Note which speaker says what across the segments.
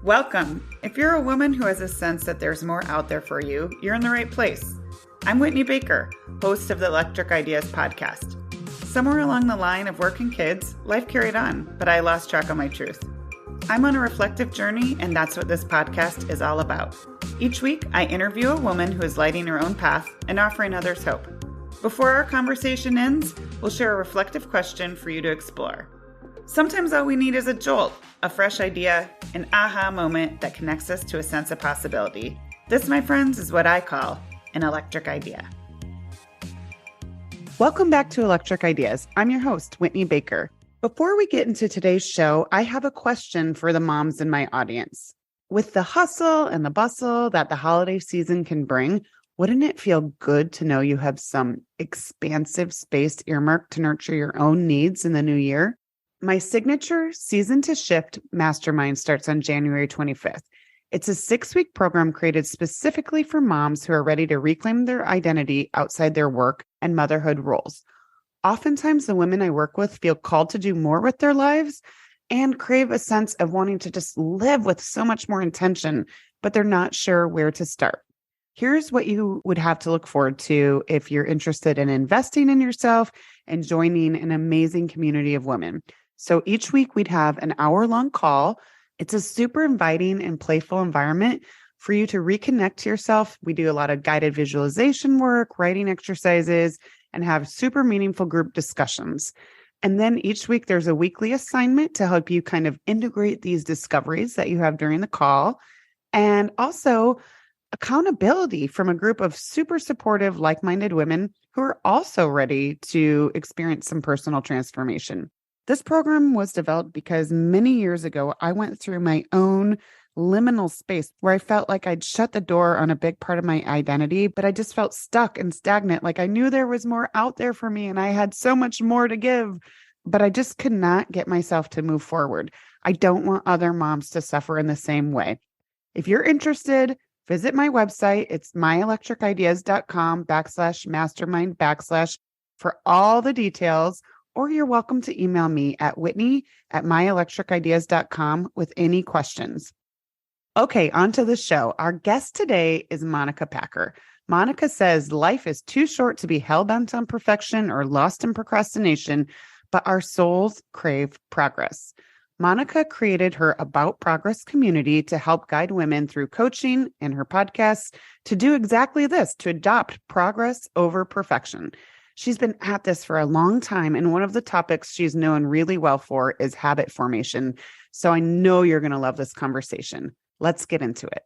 Speaker 1: Welcome. If you're a woman who has a sense that there's more out there for you, you're in the right place. I'm Whitney Baker, host of the Electric Ideas podcast. Somewhere along the line of work and kids, life carried on, but I lost track of my truth. I'm on a reflective journey, and that's what this podcast is all about. Each week, I interview a woman who is lighting her own path and offering others hope. Before our conversation ends, we'll share a reflective question for you to explore. Sometimes all we need is a jolt, a fresh idea, an aha moment that connects us to a sense of possibility. This, my friends, is what I call an electric idea. Welcome back to Electric Ideas. I'm your host, Whitney Baker. Before we get into today's show, I have a question for the moms in my audience. With the hustle and the bustle that the holiday season can bring, wouldn't it feel good to know you have some expansive space earmarked to nurture your own needs in the new year? My signature Season to Shift Mastermind starts on January 25th. It's a 6-week program created specifically for moms who are ready to reclaim their identity outside their work and motherhood roles. Oftentimes, the women I work with feel called to do more with their lives and crave a sense of wanting to just live with so much more intention, but they're not sure where to start. Here's what you would have to look forward to if you're interested in investing in yourself and joining an amazing community of women. So each week we'd have an hour-long call. It's a super inviting and playful environment for you to reconnect to yourself. We do a lot of guided visualization work, writing exercises, and have super meaningful group discussions. And then each week there's a weekly assignment to help you kind of integrate these discoveries that you have during the call. And also accountability from a group of super supportive, like-minded women who are also ready to experience some personal transformation. This program was developed because many years ago, I went through my own liminal space where I felt like I'd shut the door on a big part of my identity, but I just felt stuck and stagnant. Like I knew there was more out there for me and I had so much more to give, but I just could not get myself to move forward. I don't want other moms to suffer in the same way. If you're interested, visit my website. It's myelectricideas.com/mastermind/ for all the details. Or you're welcome to email me at whitney@myelectricideas.com with any questions. Okay, on to the show. Our guest today is Monica Packer. Monica says life is too short to be hell-bent on perfection or lost in procrastination, but our souls crave progress. Monica created her About Progress community to help guide women through coaching and her podcasts to do exactly this, to adopt progress over perfection. She's been at this for a long time, and one of the topics she's known really well for is habit formation. So I know you're going to love this conversation. Let's get into it.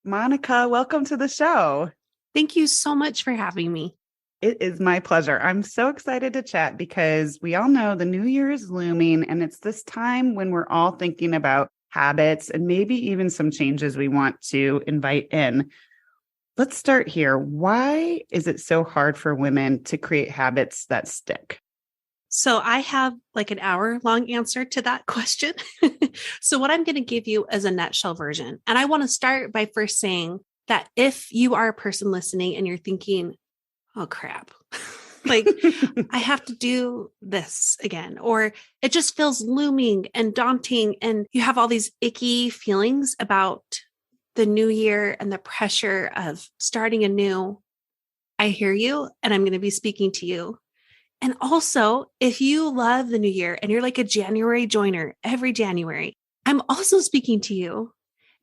Speaker 1: Monica, welcome to the show.
Speaker 2: Thank you so much for having me.
Speaker 1: It is my pleasure. I'm so excited to chat because we all know the new year is looming, and it's this time when we're all thinking about habits and maybe even some changes we want to invite in. Let's start here. Why is it so hard for women to create habits that stick?
Speaker 2: So I have like an hour-long answer to that question. So what I'm going to give you is a nutshell version. And I want to start by first saying that if you are a person listening and you're thinking, oh crap, like I have to do this again, or it just feels looming and daunting, and you have all these icky feelings about the new year and the pressure of starting anew, I hear you, and I'm going to be speaking to you. And also, if you love the new year and you're like a January joiner every January, I'm also speaking to you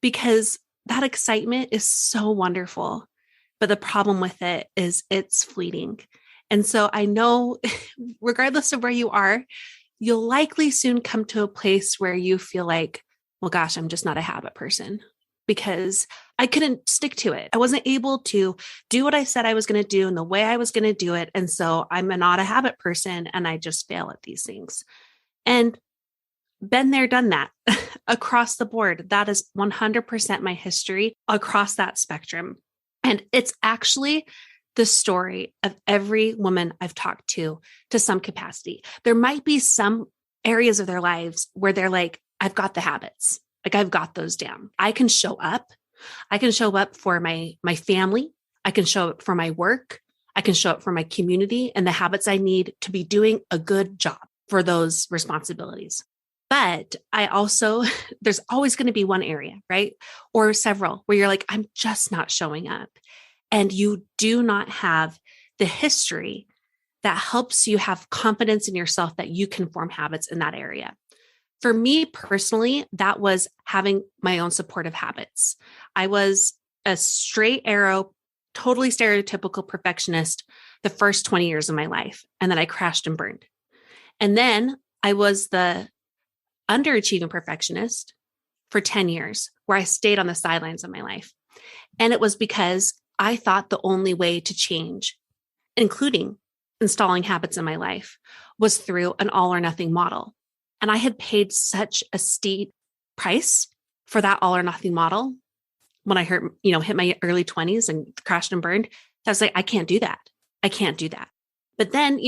Speaker 2: because that excitement is so wonderful. But the problem with it is it's fleeting. And so I know, regardless of where you are, you'll likely soon come to a place where you feel like, well, gosh, I'm just not a habit person, because I couldn't stick to it. I wasn't able to do what I said I was going to do and the way I was going to do it. And so I'm not a habit person and I just fail at these things. And been there, done that across the board. That is 100% my history across that spectrum. And it's actually the story of every woman I've talked to some capacity. There might be some areas of their lives where they're like, I've got the habits. Like I've got those down. I can show up. I can show up for my family. I can show up for my work. I can show up for my community and the habits I need to be doing a good job for those responsibilities. But I also, there's always going to be one area, right? Or several where you're like, I'm just not showing up. And you do not have the history that helps you have confidence in yourself that you can form habits in that area. For me personally, that was having my own supportive habits. I was a straight arrow, totally stereotypical perfectionist the first 20 years of my life. And then I crashed and burned. And then I was the underachieving perfectionist for 10 years, where I stayed on the sidelines of my life. And it was because I thought the only way to change, including installing habits in my life, was through an all or nothing model. And I had paid such a steep price for that all or nothing model when I hit my early 20s and crashed and burned. I was like, I can't do that. I can't do that. But then,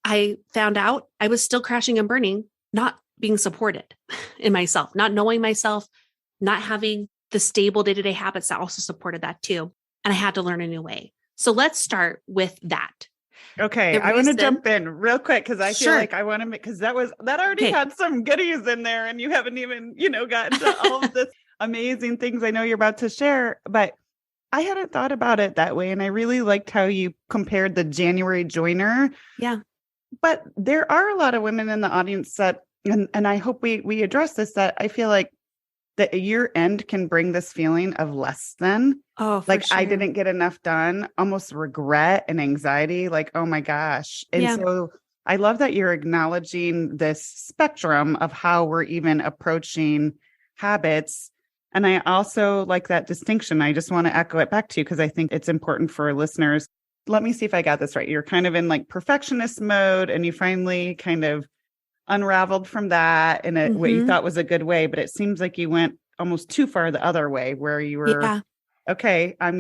Speaker 2: I found out I was still crashing and burning, not being supported in myself, not knowing myself, not having the stable day-to-day habits that also supported that too. And I had to learn a new way. So let's start with that.
Speaker 1: Okay, I want to jump in real quick because I feel like I want to make, because that already had some goodies in there and you haven't even, gotten to all of this amazing things I know you're about to share. But I hadn't thought about it that way. And I really liked how you compared the January joiner.
Speaker 2: Yeah.
Speaker 1: But there are a lot of women in the audience that, and I hope we address this, that I feel like the year end can bring this feeling of less than.
Speaker 2: Oh,
Speaker 1: like
Speaker 2: sure.
Speaker 1: I didn't get enough done, almost regret and anxiety, like, oh my gosh. And so I love that you're acknowledging this spectrum of how we're even approaching habits. And I also like that distinction. I just want to echo it back to you because I think it's important for listeners. Let me see if I got this right. You're kind of in like perfectionist mode and you finally kind of unraveled from that in what you thought was a good way, but it seems like you went almost too far the other way where you were, okay, I'm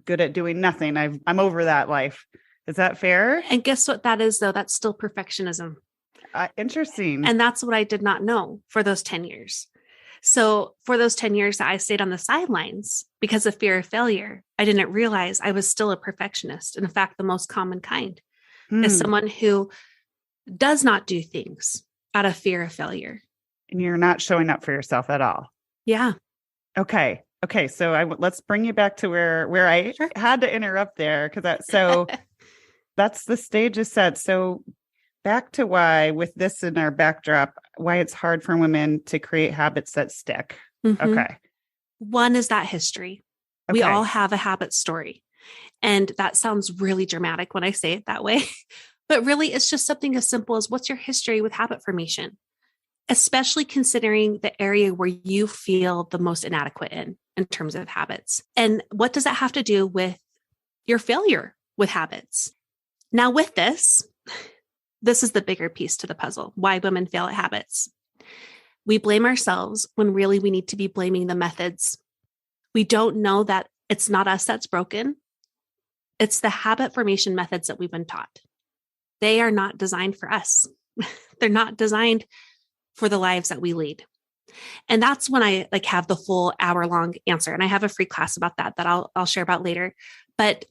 Speaker 1: good at doing nothing. I'm over that life. Is that fair?
Speaker 2: And guess what that is though? That's still perfectionism.
Speaker 1: Interesting.
Speaker 2: And that's what I did not know for those 10 years. So for those 10 years that I stayed on the sidelines because of fear of failure, I didn't realize I was still a perfectionist. And in fact, the most common kind is someone who does not do things out of fear of failure.
Speaker 1: And you're not showing up for yourself at all.
Speaker 2: Yeah.
Speaker 1: Okay. So let's bring you back to where I had to interrupt there because that's the stage is set. So back to why, with this in our backdrop, why it's hard for women to create habits that stick. Okay.
Speaker 2: One is that history. We all have a habit story. And that sounds really dramatic when I say it that way. But really, it's just something as simple as what's your history with habit formation, especially considering the area where you feel the most inadequate in terms of habits. And what does that have to do with your failure with habits? Now, with this is the bigger piece to the puzzle, why women fail at habits. We blame ourselves when really we need to be blaming the methods. We don't know that it's not us that's broken. It's the habit formation methods that we've been taught. They are not designed for us. They're not designed for the lives that we lead. And that's when I have the full hour-long answer. And I have a free class about that I'll share about later. But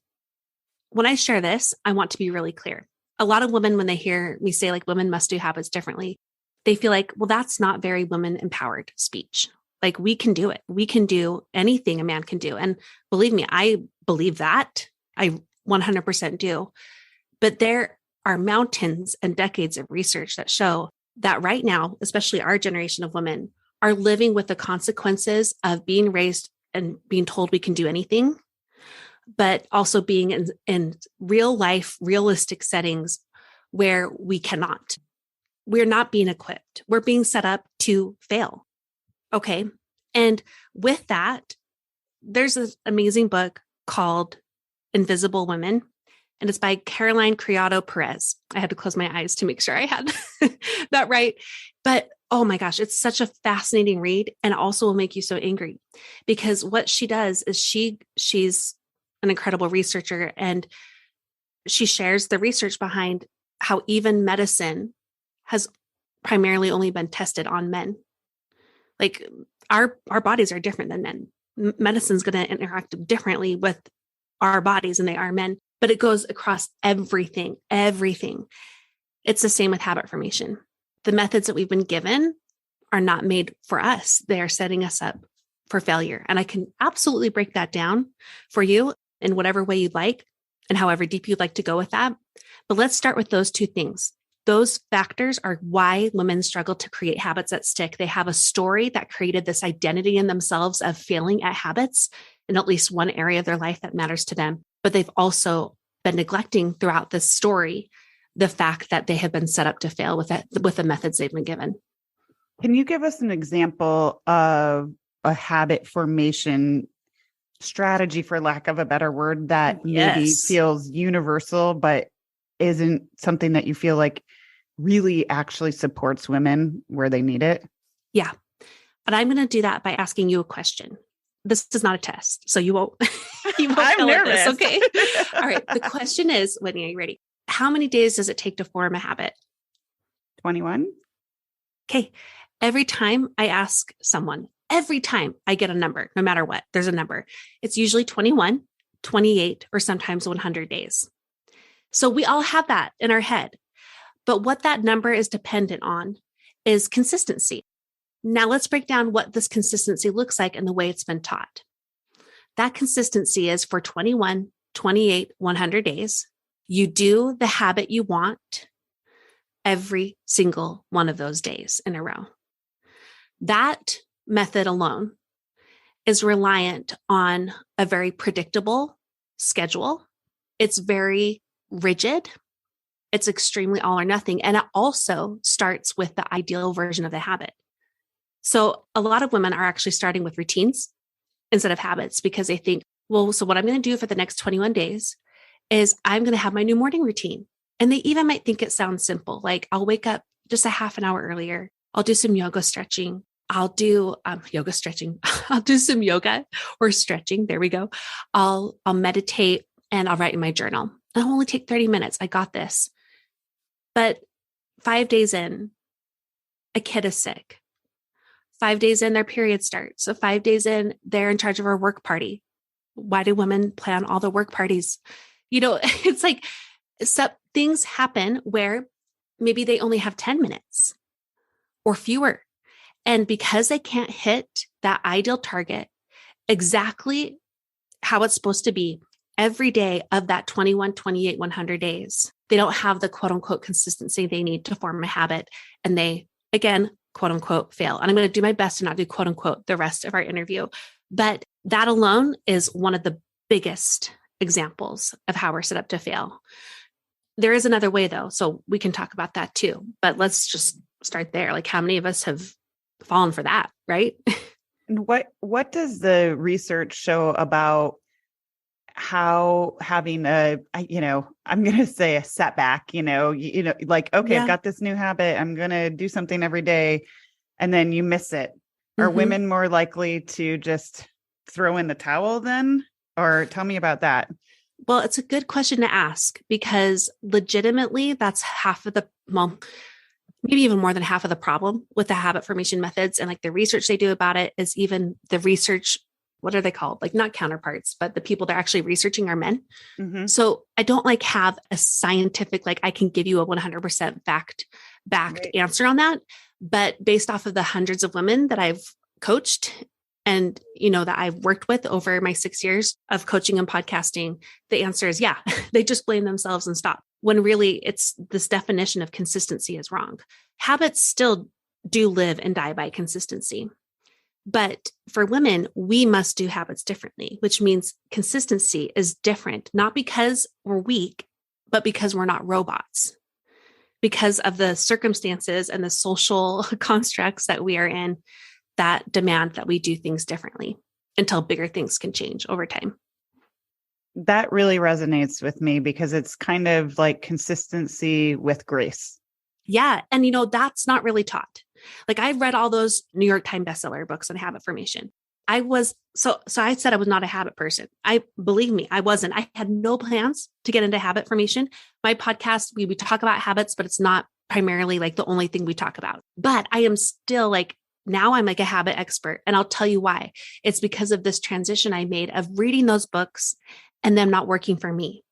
Speaker 2: when I share this, I want to be really clear. A lot of women, when they hear me say women must do habits differently, they feel like, well, that's not very women empowered speech. We can do it. We can do anything a man can do. And believe me, I believe that. I 100% do. But there are mountains and decades of research that show that right now, especially our generation of women, are living with the consequences of being raised and being told we can do anything, but also being in real life, realistic settings where we cannot. We're not being equipped. We're being set up to fail. Okay. And with that, there's an amazing book called Invisible Women. And it's by Caroline Criado Perez. I had to close my eyes to make sure I had that right. But oh my gosh, it's such a fascinating read and also will make you so angry because what she does is she's an incredible researcher and she shares the research behind how even medicine has primarily only been tested on men. Our bodies are different than men. Medicine's going to interact differently with our bodies than they are men. But it goes across everything. It's the same with habit formation. the methods that we've been given are not made for us. They are setting us up for failure. And I can absolutely break that down for you in whatever way you'd like and however deep you'd like to go with that. But let's start with those two things. Those factors are why women struggle to create habits that stick. They have a story that created this identity in themselves of failing at habits in at least one area of their life that matters to them. But they've also been neglecting throughout this story the fact that they have been set up to fail with the methods they've been given.
Speaker 1: Can you give us an example of a habit formation strategy, for lack of a better word, that maybe feels universal, but isn't something that you feel like really actually supports women where they need it?
Speaker 2: Yeah. But I'm going to do that by asking you a question. This is not a test, so you won't
Speaker 1: I'm
Speaker 2: fail
Speaker 1: nervous.
Speaker 2: at this, okay? All right. The question is, Whitney, are you ready? How many days does it take to form a habit?
Speaker 1: 21.
Speaker 2: Okay. Every time I ask someone, every time I get a number, no matter what, there's a number. It's usually 21, 28, or sometimes 100 days. So we all have that in our head. But what that number is dependent on is consistency. Now let's break down what this consistency looks like and the way it's been taught. That consistency is for 21, 28, 100 days. You do the habit you want every single one of those days in a row. That method alone is reliant on a very predictable schedule. It's very rigid. It's extremely all or nothing. And it also starts with the ideal version of the habit. So a lot of women are actually starting with routines instead of habits because they think, well, so what I'm going to do for the next 21 days is I'm going to have my new morning routine. And they even might think it sounds simple. Like I'll wake up just a half an hour earlier. I'll do some yoga stretching. I'll do yoga stretching. I'll do some yoga or stretching. There we go. I'll meditate and I'll write in my journal. It'll only take 30 minutes. I got this. But 5 days in, a kid is sick. 5 days in, their period starts. So 5 days in, they're in charge of our work party. Why do women plan all the work parties? It's like things happen where maybe they only have 10 minutes or fewer. And because they can't hit that ideal target exactly how it's supposed to be every day of that 21, 28, 100 days, they don't have the quote unquote consistency they need to form a habit. And they, again, quote unquote, fail. And I'm going to do my best to not do quote unquote the rest of our interview. But that alone is one of the biggest examples of how we're set up to fail. There is another way though, so we can talk about that too. But let's just start there. Like how many of us have fallen for that, right?
Speaker 1: And what does the research show about how having I'm going to say a setback, like, okay, I've got this new habit. I'm going to do something every day. And then you miss it. Are women more likely to just throw in the towel then? Or tell me about that.
Speaker 2: Well, it's a good question to ask because legitimately that's maybe even more than half of the problem with the habit formation methods. And like the research they do about it is even the research, what are they called? Like not counterparts, but the people that are actually researching are men. Mm-hmm. So I don't have a scientific, I can give you a 100% backed answer on that. But based off of the hundreds of women that I've coached and, that I've worked with over my 6 years of coaching and podcasting, the answer is, yeah, they just blame themselves and stop. When really it's this definition of consistency is wrong. Habits still do live and die by consistency. But for women, we must do habits differently, which means consistency is different, not because we're weak, but because we're not robots, because of the circumstances and the social constructs that we are in that demand that we do things differently until bigger things can change over time.
Speaker 1: That really resonates with me because it's kind of like consistency with grace.
Speaker 2: Yeah. And, that's not really taught. I've read all those New York Times bestseller books on habit formation. I said I was not a habit person. Believe me, I wasn't. I had no plans to get into habit formation. My podcast, we talk about habits, but it's not primarily the only thing we talk about. But I am still now I'm a habit expert. And I'll tell you why. It's because of this transition I made of reading those books and them not working for me.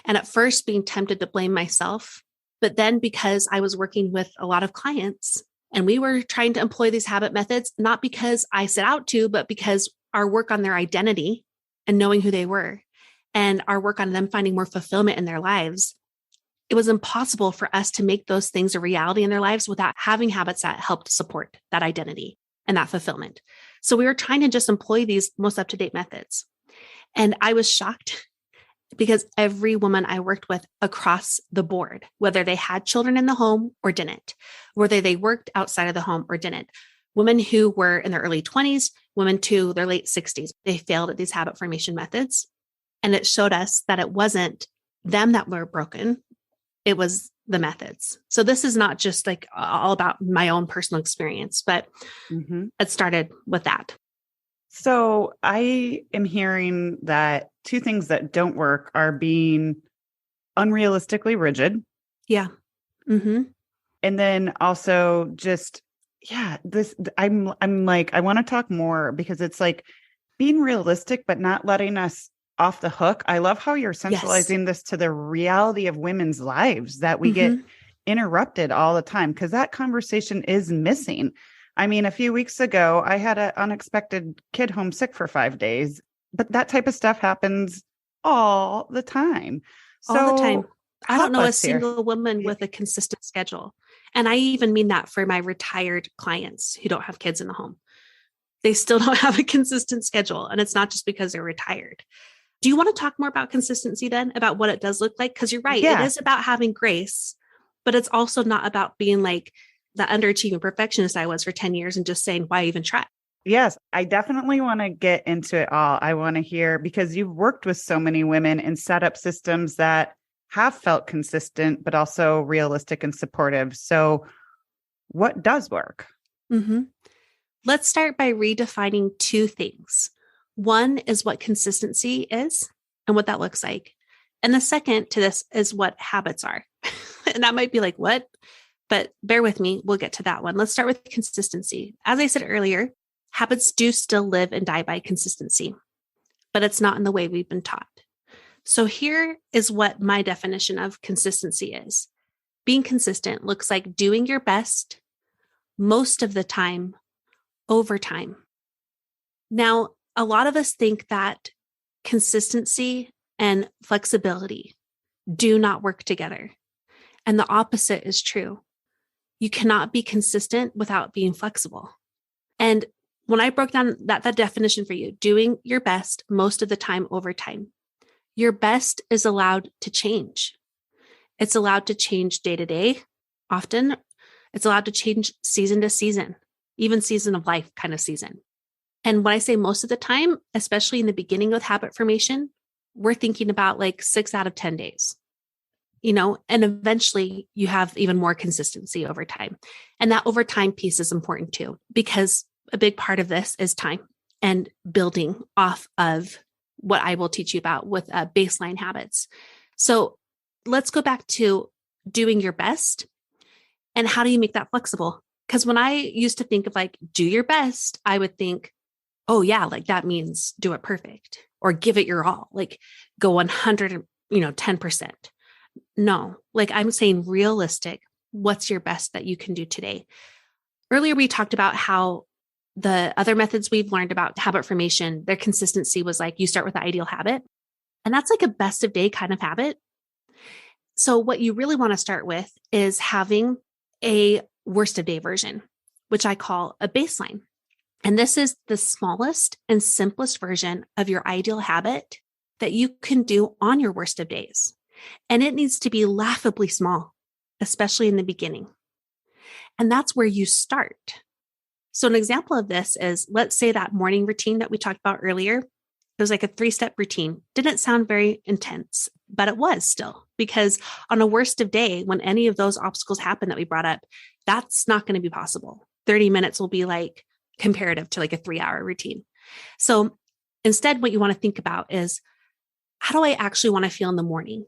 Speaker 2: And at first being tempted to blame myself But then because I was working with a lot of clients and we were trying to employ these habit methods, not because I set out to, but because our work on their identity and knowing who they were and our work on them finding more fulfillment in their lives, it was impossible for us to make those things a reality in their lives without having habits that helped support that identity and that fulfillment. So we were trying to just employ these most up-to-date methods. And I was shocked because every woman I worked with across the board, whether they had children in the home or didn't, whether they worked outside of the home or didn't, women who were in their early 20s, women to their late 60s, they failed at these habit formation methods. And it showed us that it wasn't them that were broken. It was the methods. So this is not just like all about my own personal experience, but it started with that.
Speaker 1: So I am hearing that two things that don't work are being unrealistically rigid.
Speaker 2: Yeah. Mm-hmm.
Speaker 1: And then also just, I'm like, I want to talk more because it's like being realistic, but not letting us off the hook. I love how you're centralizing this to the reality of women's lives, that we get interrupted all the time, because that conversation is missing. I mean, a few weeks ago, I had an unexpected kid homesick for 5 days, but that type of stuff happens all the time.
Speaker 2: All the time. I don't know a single woman with a consistent schedule. And I even mean that for my retired clients who don't have kids in the home. They still don't have a consistent schedule. And it's not just because they're retired. Do you want to talk more about consistency then, about what it does look like? Because you're right. It is about having grace, but it's also not about being like the underachieving perfectionist I was for 10 years and just saying, why even try?
Speaker 1: Yes, I definitely want to get into it all. I want to hear, because you've worked with so many women and set up systems that have felt consistent, but also realistic and supportive. So what does work?
Speaker 2: Let's start by redefining two things. One is what consistency is and what that looks like. And the second to this is what habits are. And that might be like, what? But bear with me. We'll get to that one. Let's start with consistency. As I said earlier, habits do still live and die by consistency, but it's not in the way we've been taught. So here is what my definition of consistency is. Being consistent looks like doing your best most of the time, over time. Now, a lot of us think that consistency and flexibility do not work together. And the opposite is true. You cannot be consistent without being flexible. And when I broke down that definition for you, doing your best most of the time over time, your best is allowed to change. It's allowed to change day to day. Often it's allowed to change season to season, even season of life kind of season. And when I say most of the time, especially in the beginning with habit formation, we're thinking about like 6 out of 10 days, and eventually you have even more consistency over time. And that over time piece is important too, because a big part of this is time and building off of what I will teach you about with baseline habits. So let's go back to doing your best. And how do you make that flexible? Because when I used to think of like, do your best, I would think, oh yeah, like that means do it perfect or give it your all, like go 100, 10%. No, like I'm saying realistic, what's your best that you can do today? Earlier, we talked about how the other methods we've learned about habit formation, their consistency was like you start with the ideal habit. And that's like a best of day kind of habit. So what you really want to start with is having a worst of day version, which I call a baseline. And this is the smallest and simplest version of your ideal habit that you can do on your worst of days. And it needs to be laughably small, especially in the beginning. And that's where you start. So an example of this is, let's say that morning routine that we talked about earlier, it was like a 3-step routine. Didn't sound very intense, but it was still, because on a worst of day, when any of those obstacles happen that we brought up, that's not going to be possible. 30 minutes will be like comparative to like a 3-hour routine. So instead, what you want to think about is, how do I actually want to feel in the morning?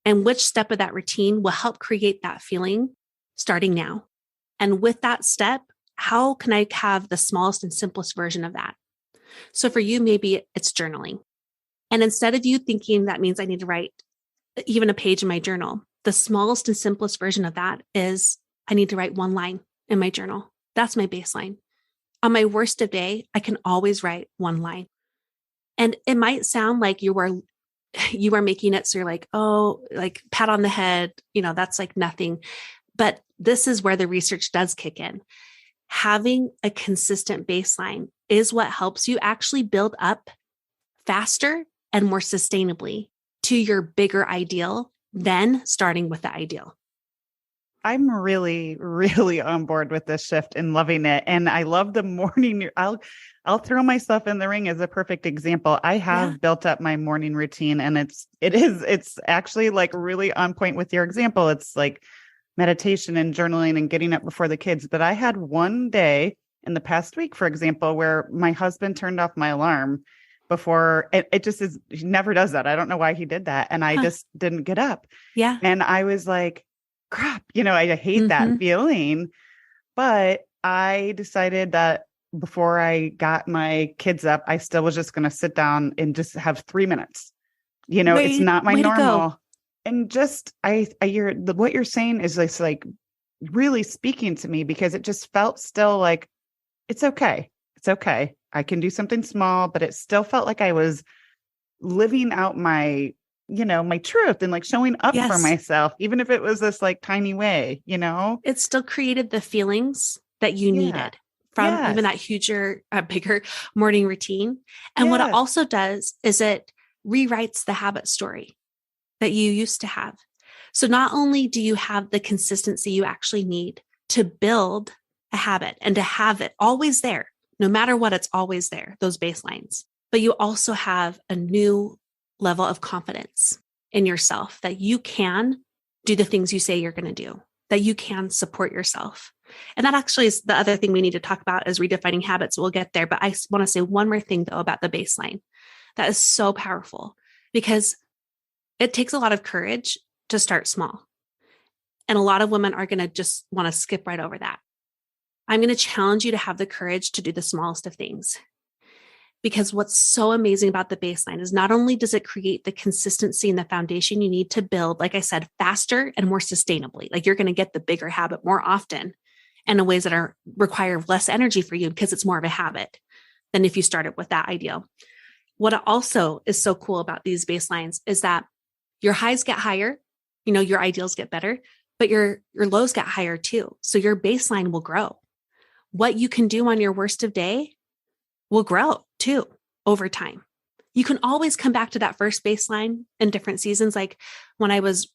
Speaker 2: And which step of that routine will help create that feeling starting now? And with that step, how can I have the smallest and simplest version of that? So for you, maybe it's journaling. And instead of you thinking that means I need to write even a page in my journal, The smallest and simplest version of that is I need to write one line in my journal. That's my baseline. On my worst of day, I can always write one line. And it might sound like you are making it so you're like, oh, like pat on the head, that's like nothing. But this is where the research does kick in. Having a consistent baseline is what helps you actually build up faster and more sustainably to your bigger ideal than starting with the ideal.
Speaker 1: I'm really, really on board with this shift and loving it. And I love the morning. I'll throw myself in the ring as a perfect example. I have built up my morning routine, and it's actually like really on point with your example. It's like meditation and journaling and getting up before the kids. But I had one day in the past week, for example, where my husband turned off my alarm before it just is. He never does that. I don't know why he did that. And I just didn't get up.
Speaker 2: Yeah.
Speaker 1: And I was like, crap, I hate that feeling. But I decided that before I got my kids up, I still was just going to sit down and just have 3 minutes. It's not my normal. And just, what you're saying is just like really speaking to me, because it just felt still like, it's okay. It's okay. I can do something small, but it still felt like I was living out my truth and like showing up for myself, even if it was this like tiny way,
Speaker 2: It still created the feelings that you needed from even that bigger morning routine. And what it also does is it rewrites the habit story that you used to have. So not only do you have the consistency you actually need to build a habit and to have it always there, no matter what, it's always there, those baselines, but you also have a new level of confidence in yourself that you can do the things you say you're going to do, that you can support yourself. And that actually is the other thing we need to talk about is redefining habits. We'll get there. But I want to say one more thing though about the baseline. That is so powerful because it takes a lot of courage to start small. And a lot of women are going to just want to skip right over that. I'm going to challenge you to have the courage to do the smallest of things. Because what's so amazing about the baseline is not only does it create the consistency and the foundation you need to build, like I said, faster and more sustainably, like you're going to get the bigger habit more often and in ways that require less energy for you because it's more of a habit than if you started with that ideal. What also is so cool about these baselines is that your highs get higher, your ideals get better, but your lows get higher too. So your baseline will grow. What you can do on your worst of day will grow too over time. You can always come back to that first baseline in different seasons. Like when I was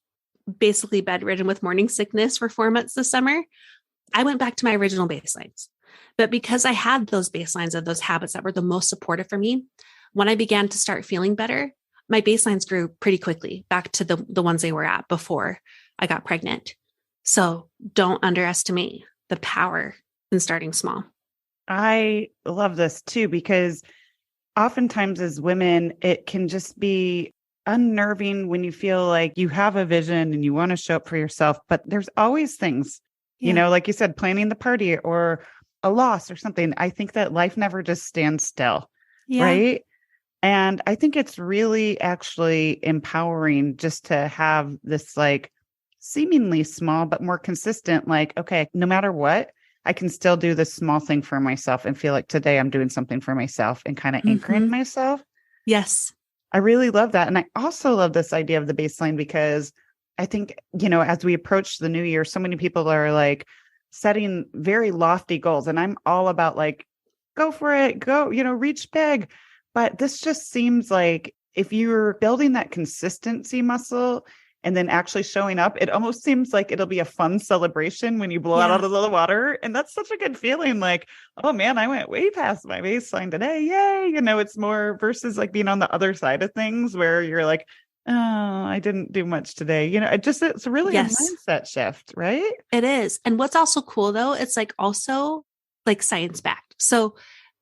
Speaker 2: basically bedridden with morning sickness for 4 months this summer, I went back to my original baselines. But because I had those baselines of those habits that were the most supportive for me, when I began to start feeling better, my baselines grew pretty quickly back to the ones they were at before I got pregnant. So don't underestimate the power in starting small.
Speaker 1: I love this too, because oftentimes as women, it can just be unnerving when you feel like you have a vision and you want to show up for yourself, but there's always things, like you said, planning the party or a loss or something. I think that life never just stands still, right? And I think it's really actually empowering just to have this like seemingly small, but more consistent, like, okay, no matter what, I can still do this small thing for myself and feel like today I'm doing something for myself and kind of anchoring myself.
Speaker 2: Yes.
Speaker 1: I really love that. And I also love this idea of the baseline because I think, as we approach the new year, so many people are like setting very lofty goals. And I'm all about like, go for it, go, reach big. But this just seems like if you're building that consistency muscle and then actually showing up, it almost seems like it'll be a fun celebration when you blow out of the water. And that's such a good feeling like, oh man, I went way past my baseline today. Yay. It's more versus like being on the other side of things where you're like, oh, I didn't do much today. It's really a mindset shift, right?
Speaker 2: It is. And what's also cool though, it's like also like science backed. So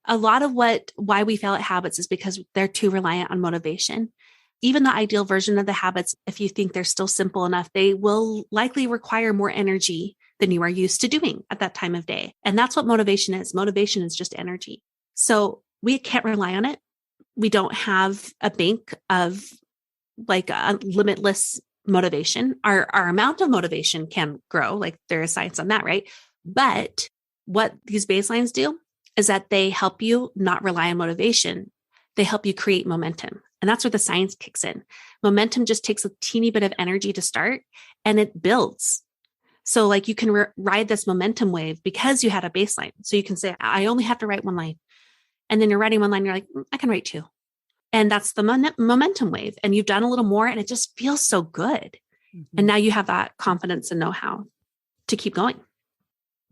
Speaker 2: a lot of why we fail at habits is because they're too reliant on motivation. Even the ideal version of the habits, if you think they're still simple enough, they will likely require more energy than you are used to doing at that time of day. And that's what motivation is. Motivation is just energy. So we can't rely on it. We don't have a bank of like a limitless motivation. Our amount of motivation can grow, like there is science on that, right? But what these baselines do is that they help you not rely on motivation. They help you create momentum. And that's where the science kicks in. Momentum just takes a teeny bit of energy to start and it builds. So like you can ride this momentum wave because you had a baseline. So you can say, I only have to write one line. And then you're writing one line, you're like, I can write two. And that's the momentum wave. And you've done a little more and it just feels so good. Mm-hmm. And now you have that confidence and know-how to keep going.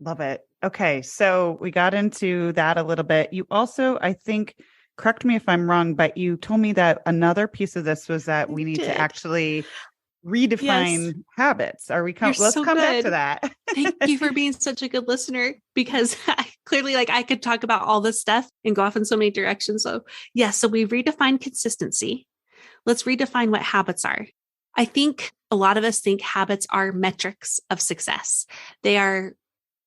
Speaker 1: Love it. Okay. So we got into that a little bit. You also, I think, correct me if I'm wrong, but you told me that another piece of this was that we need to actually redefine habits. Are we let's come back to that.
Speaker 2: Thank you for being such a good listener, because clearly like I could talk about all this stuff and go off in so many directions. So yes, so we redefine consistency. Let's redefine what habits are. I think a lot of us think habits are metrics of success. They are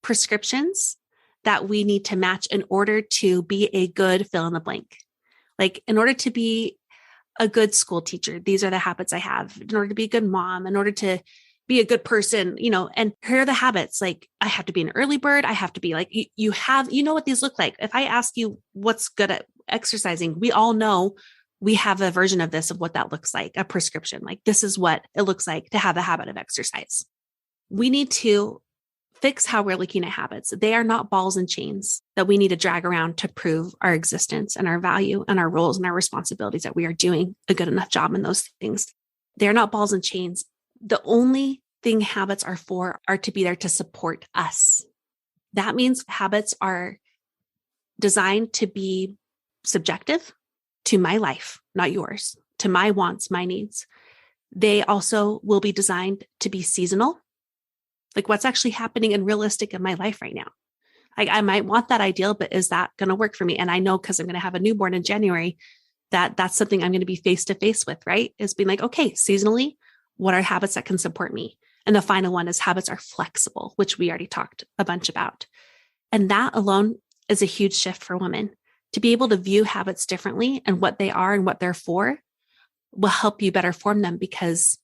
Speaker 2: prescriptions that we need to match in order to be a good fill in the blank. Like in order to be a good school teacher, these are the habits I have. In order to be a good mom, in order to be a good person, and here are the habits. Like I have to be an early bird. I have to be like, you know what these look like. If I ask you what's good at exercising, we all know we have a version of this, of what that looks like, a prescription. Like this is what it looks like to have a habit of exercise. We need to fix how we're looking at habits. They are not balls and chains that we need to drag around to prove our existence and our value and our roles and our responsibilities, that we are doing a good enough job in those things. They're not balls and chains. The only thing habits are for are to be there to support us. That means habits are designed to be subjective to my life, not yours, to my wants, my needs. They also will be designed to be seasonal. Like what's actually happening and realistic in my life right now. I might want that ideal, but is that going to work for me? And I know because I'm going to have a newborn in January, that's something I'm going to be face to face with, right? Is being like, okay, seasonally, what are habits that can support me? And the final one is habits are flexible, which we already talked a bunch about. And that alone is a huge shift for women. To be able to view habits differently and what they are and what they're for will help you better form them, because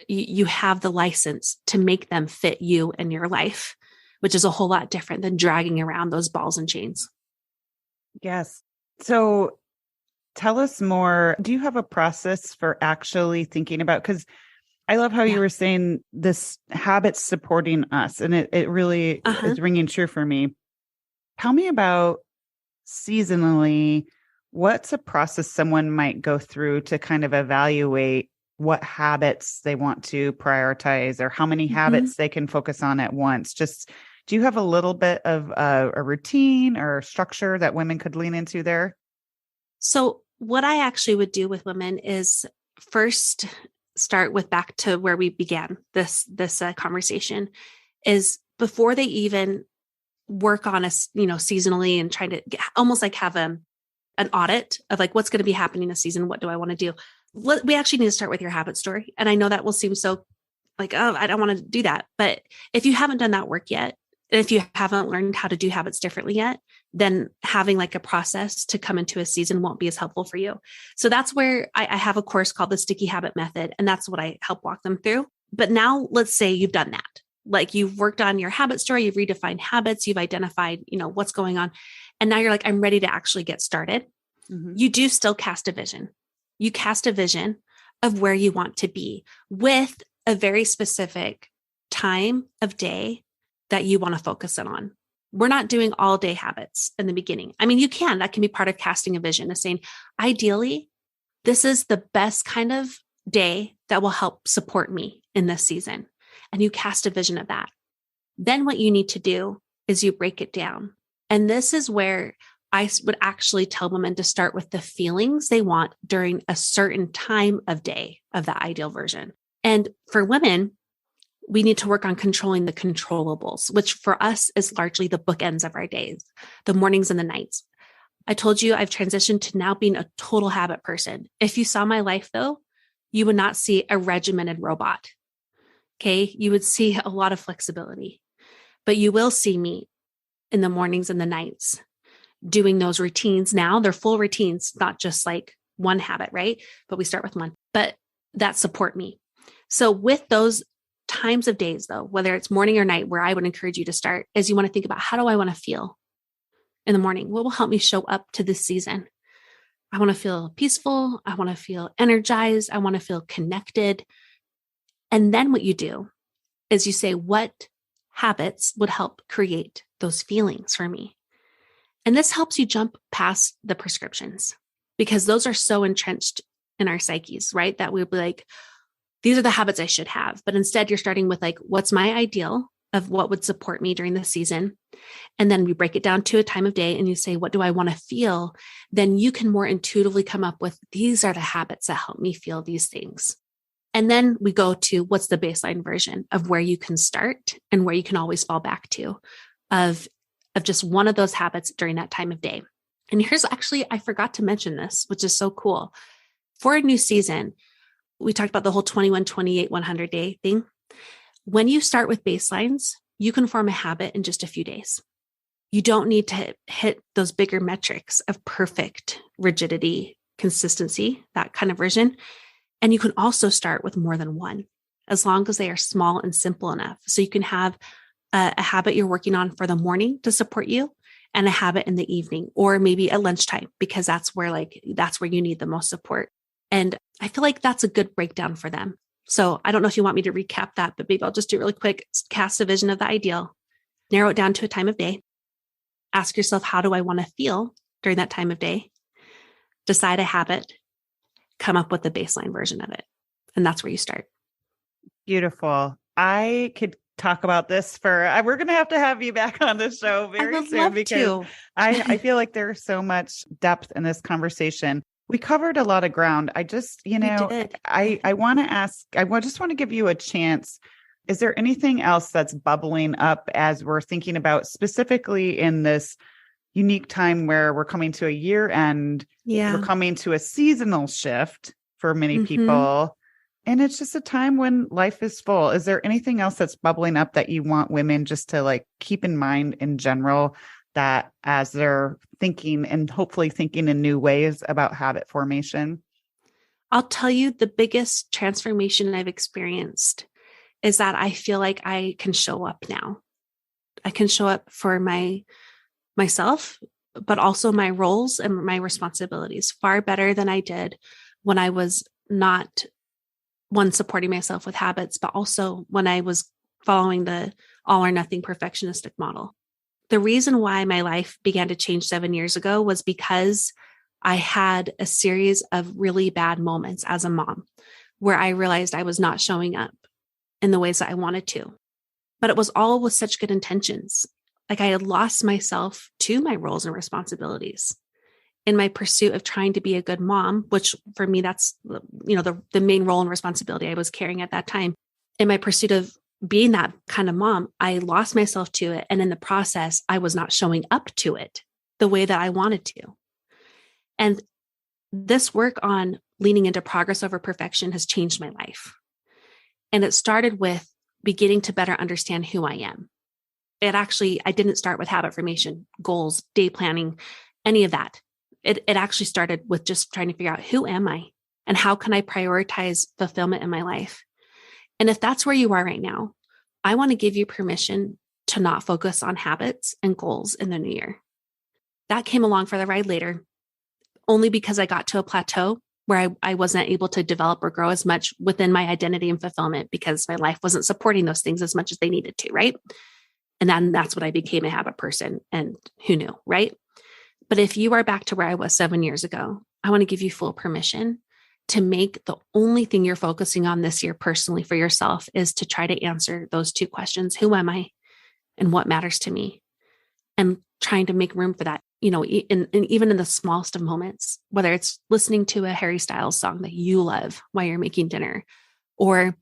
Speaker 2: you have the license to make them fit you and your life, which is a whole lot different than dragging around those balls and chains.
Speaker 1: Yes. So tell us more. Do you have a process for actually thinking about, because I love how you were saying this habit supporting us, and it really is ringing true for me. Tell me about seasonally, what's a process someone might go through to kind of evaluate what habits they want to prioritize, or how many habits they can focus on at once? Just, do you have a little bit of a routine or structure that women could lean into there?
Speaker 2: So what I actually would do with women is first start with back to where we began this conversation, is before they even work on us, seasonally, and trying to almost like have an audit of like, what's going to be happening this season? What do I want to do? We actually need to start with your habit story. And I know that will seem so like, oh, I don't want to do that. But if you haven't done that work yet, and if you haven't learned how to do habits differently yet, then having like a process to come into a season won't be as helpful for you. So that's where I have a course called the Sticky Habit Method. And that's what I help walk them through. But now let's say you've done that. Like you've worked on your habit story, you've redefined habits, you've identified, what's going on. And now you're like, I'm ready to actually get started. You do still cast a vision. You cast a vision of where you want to be with a very specific time of day that you want to focus it on. We're not doing all day habits in the beginning. I mean, that can be part of casting a vision, is saying, ideally, this is the best kind of day that will help support me in this season. And you cast a vision of that. Then what you need to do is you break it down. And this is where I would actually tell women to start with the feelings they want during a certain time of day of the ideal version. And for women, we need to work on controlling the controllables, which for us is largely the bookends of our days, the mornings and the nights. I told you I've transitioned to now being a total habit person. If you saw my life though, you would not see a regimented robot. Okay. You would see a lot of flexibility, but you will see me in the mornings and the nights doing those routines. Now they're full routines, not just like one habit, right? But we start with one, but that support me. So with those times of days, though, whether it's morning or night, where I would encourage you to start is you want to think about, how do I want to feel in the morning? What will help me show up to this season? I want to feel peaceful. I want to feel energized. I want to feel connected. And then what you do is you say, what habits would help create those feelings for me? And this helps you jump past the prescriptions, because those are so entrenched in our psyches, right? That we'd be like, these are the habits I should have. But instead, you're starting with like, what's my ideal of what would support me during the season? And then we break it down to a time of day and you say, what do I want to feel? Then you can more intuitively come up with, these are the habits that help me feel these things. And then we go to what's the baseline version of where you can start and where you can always fall back to of just one of those habits during that time of day. And here's actually, I forgot to mention this, which is so cool. For a new season, we talked about the whole 21, 28, 100 day thing. When you start with baselines, you can form a habit in just a few days. You don't need to hit those bigger metrics of perfect rigidity, consistency, that kind of version. And you can also start with more than one, as long as they are small and simple enough. So you can have a habit you're working on for the morning to support you, and a habit in the evening, or maybe at lunchtime, because that's where you need the most support. And I feel like that's a good breakdown for them. So I don't know if you want me to recap that, but maybe I'll just do it really quick. Cast a vision of the ideal, narrow it down to a time of day. Ask yourself, how do I want to feel during that time of day? Decide a habit, come up with the baseline version of it. And that's where you start.
Speaker 1: Beautiful. I could talk about this we're going to have you back on the show very soon, because I feel like there's so much depth in this conversation. We covered a lot of ground. I just, I want to ask, just want to give you a chance. Is there anything else that's bubbling up as we're thinking about, specifically in this unique time where we're coming to a year end? We're coming to a seasonal shift for many people. And it's just a time when life is full. Is there anything else that's bubbling up that you want women just to like keep in mind in general, that as they're thinking and hopefully thinking in new ways about habit formation?
Speaker 2: I'll tell you, the biggest transformation I've experienced is that I feel like I can show up now. I can show up for myself, but also my roles and my responsibilities far better than I did when I was not supporting myself with habits, but also when I was following the all or nothing perfectionistic model. The reason why my life began to change 7 years ago was because I had a series of really bad moments as a mom where I realized I was not showing up in the ways that I wanted to. But it was all with such good intentions. Like I had lost myself to my roles and responsibilities in my pursuit of trying to be a good mom, which for me, that's, the main role and responsibility I was carrying at that time. In my pursuit of being that kind of mom, I lost myself to it. And in the process, I was not showing up to it the way that I wanted to. And this work on leaning into progress over perfection has changed my life. And it started with beginning to better understand who I am. I didn't start with habit formation, goals, day planning, any of that. It actually started with just trying to figure out, who am I and how can I prioritize fulfillment in my life? And if that's where you are right now, I want to give you permission to not focus on habits and goals in the new year. That came along for the ride later, only because I got to a plateau where I wasn't able to develop or grow as much within my identity and fulfillment because my life wasn't supporting those things as much as they needed to, right? And then that's when I became a habit person, and who knew, right? But if you are back to where I was 7 years ago, I want to give you full permission to make the only thing you're focusing on this year personally for yourself is to try to answer those two questions. Who am I and what matters to me? And trying to make room for that, even in the smallest of moments, whether it's listening to a Harry Styles song that you love while you're making dinner, or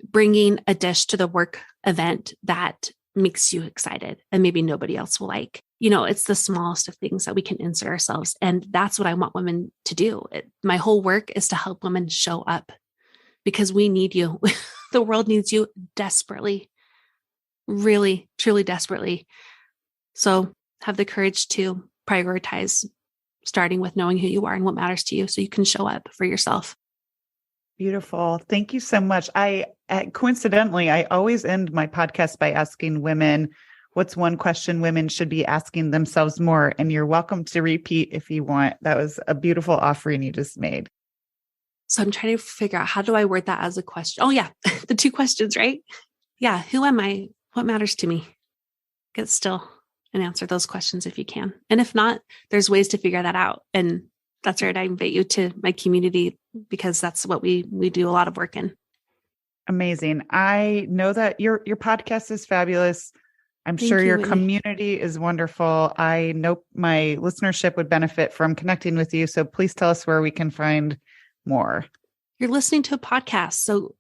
Speaker 2: bringing a dish to the work event that makes you excited and maybe nobody else will like. It's the smallest of things that we can insert ourselves. And that's what I want women to do. My whole work is to help women show up, because we need you. The world needs you desperately, really, truly desperately. So have the courage to prioritize, starting with knowing who you are and what matters to you so you can show up for yourself.
Speaker 1: Beautiful. Thank you so much. Coincidentally, I always end my podcast by asking women, what's one question women should be asking themselves more? And you're welcome to repeat if you want. That was a beautiful offering you just made.
Speaker 2: So I'm trying to figure out, how do I word that as a question? Oh yeah. The two questions, right? Yeah. Who am I? What matters to me? Get still and answer those questions if you can. And if not, there's ways to figure that out. And that's right. I invite you to my community because that's what we do a lot of work in.
Speaker 1: Amazing. I know that your podcast is fabulous. I'm
Speaker 2: Thank
Speaker 1: sure
Speaker 2: you,
Speaker 1: your
Speaker 2: Whitney.
Speaker 1: community is wonderful. I know my listenership would benefit from connecting with you. So please tell us where we can find more.
Speaker 2: You're listening to a podcast. So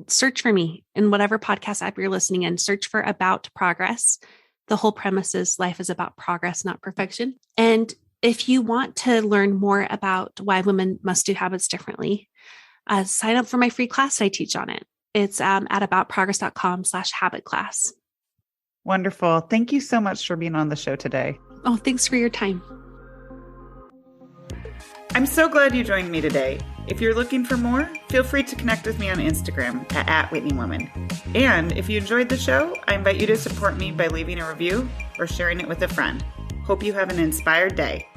Speaker 2: search for me in whatever podcast app you're listening in. Search for About Progress. The whole premise is life is about progress, not perfection. And if you want to learn more about why women must do habits differently, sign up for my free class I teach on it. It's at aboutprogress.com/habit class.
Speaker 1: Wonderful. Thank you so much for being on the show today.
Speaker 2: Oh, thanks for your time.
Speaker 1: I'm so glad you joined me today. If you're looking for more, feel free to connect with me on Instagram at @WhitneyWoman. And if you enjoyed the show, I invite you to support me by leaving a review or sharing it with a friend. Hope you have an inspired day.